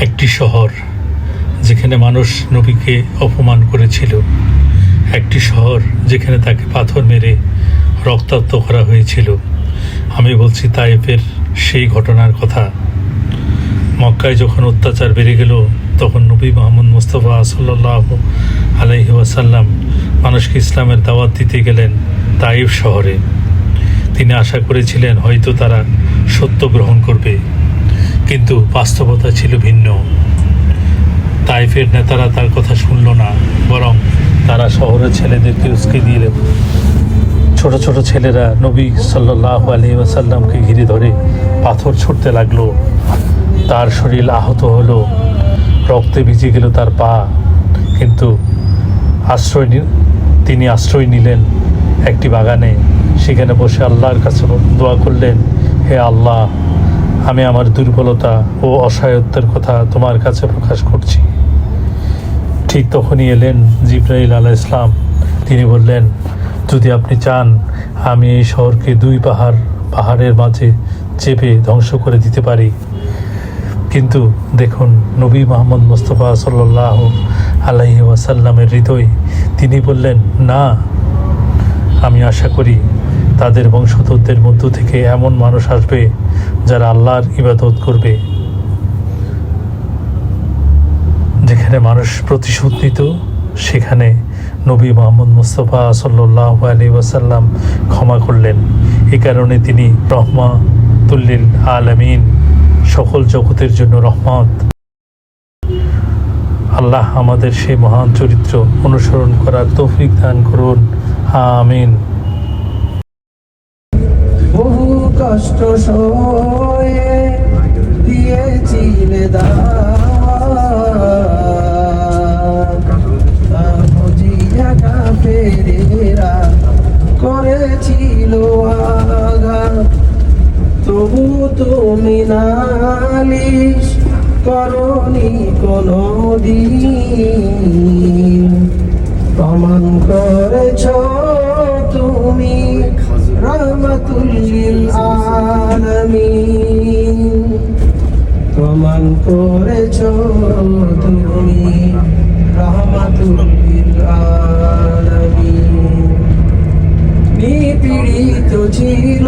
একটি শহর যেখানে মানুষ নবীকে অপমান করেছিল, একটি শহর যেখানে তাকে পাথর মেরে রক্তাক্ত করা হয়েছিল। আমি বলছি তায়েফের সেই ঘটনার কথা। মক্কায় যখন অত্যাচার বেড়ে গেল, তখন নবী মোহাম্মদ মুস্তাফা সাল্লাল্লাহু আলাইহি ওয়াসাল্লাম মানুষকে ইসলামের দাওয়াত দিতে গেলেন তায়েফ শহরে। তিনি আশা করেছিলেন হয়তো তারা সত্য গ্রহণ করবে, কিন্তু বাস্তবতা ছিল ভিন্ন। তাইফের নেতারা তার কথা শুনল না, বরং তারা শহরের ছেলেদেরকে উস্কে দিল। ছোট ছোট ছেলেরা নবী সাল্লাল্লাহু আলাইহি ওয়াসাল্লামকে ঘিরে ধরে পাথর ছুঁড়তে লাগলো। তার শরীর আহত হলো, রক্তে ভিজে গেল তার পা, কিন্তু তিনি আশ্রয় নিলেন একটি বাগানে। সেখানে বসে আল্লাহর কাছে দোয়া করলেন, হে আল্লাহ, আমি আমার দুর্বলতা ও অসহায়ত্বের কথা তোমার কাছে প্রকাশ করছি। ঠিক তখনই এলেন জিবরাইল আলাইহিস সালাম। তিনি বললেন, যদি আপনি চান আমি এই শহরকে দুই পাহাড়ের মাঝে চেপে ধ্বংস করে দিতে পারি। কিন্তু দেখুন নবী মুহাম্মদ মুস্তাফা সাল্লাল্লাহু আলাইহি ওয়াসাল্লামের হৃদয়। তিনি বললেন, না, আমি আশা করি তাদের বংশধরদের মধ্য থেকে এমন মানুষ আসবে যারা আল্লাহর ইবাদত করবে। যেখানে মানুষ প্রতিশোধ নিত, সেখানে নবী মুহাম্মদ মুস্তাফা সাল্লাল্লাহু আলাইহি ওয়াসাল্লাম ক্ষমা করলেন। এ কারণে তিনি রহমাতুল লিল আলামিন, সকল জগতের জন্য রহমত। আল্লাহ আমাদের সেই মহান চরিত্র অনুসরণ করার তৌফিক দান করুন, আমিন। বহু কষ্ট সয়ে দিয়েছিলে কাফেরেরা করেছিল আঘাত, তবু তুমি নালিশ করনি কোনো দিন। প্রমাণ করেছ তুমি রহমাতুল লিল আলামিন। প্রমাণ করেছ তুমি রহমাতুল লিল আলামিন। নিপীড়িত ছিল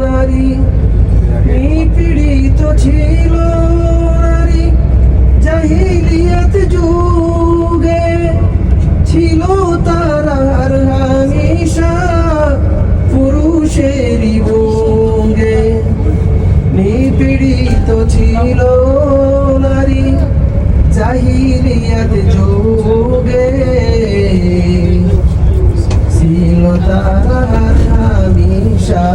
নারী, নিপীড়িত ছিল নারী জাহিলিয়াত যুগে, ছিল তারার হামেশা পুরুষেরই ভোগে। নিপীড়িত ছিল নারী জাহিলিয়াত যুগে, ছিল তারার হামেশা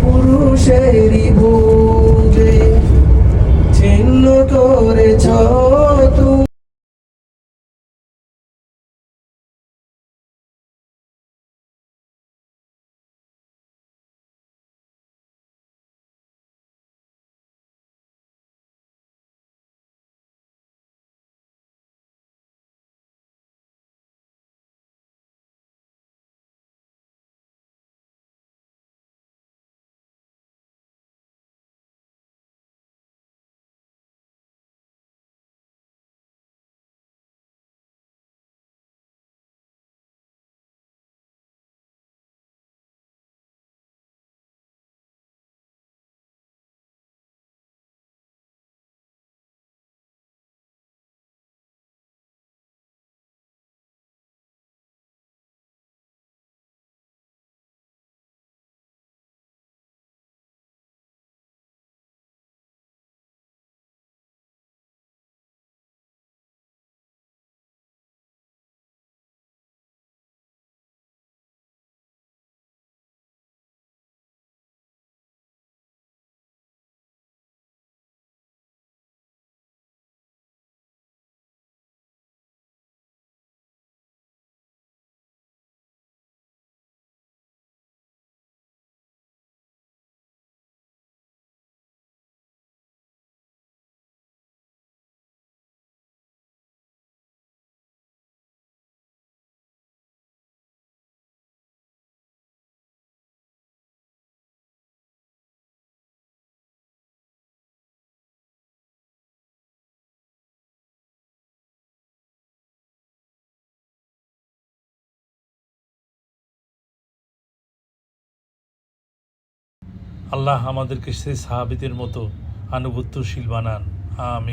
পুরুষেরই ভোগে। ছিন্ন করেছ তুমি আল্লাহ আমাদেরকে সেই সাহাবীদের মতো আনুগত্যশীল বানান। আমিন।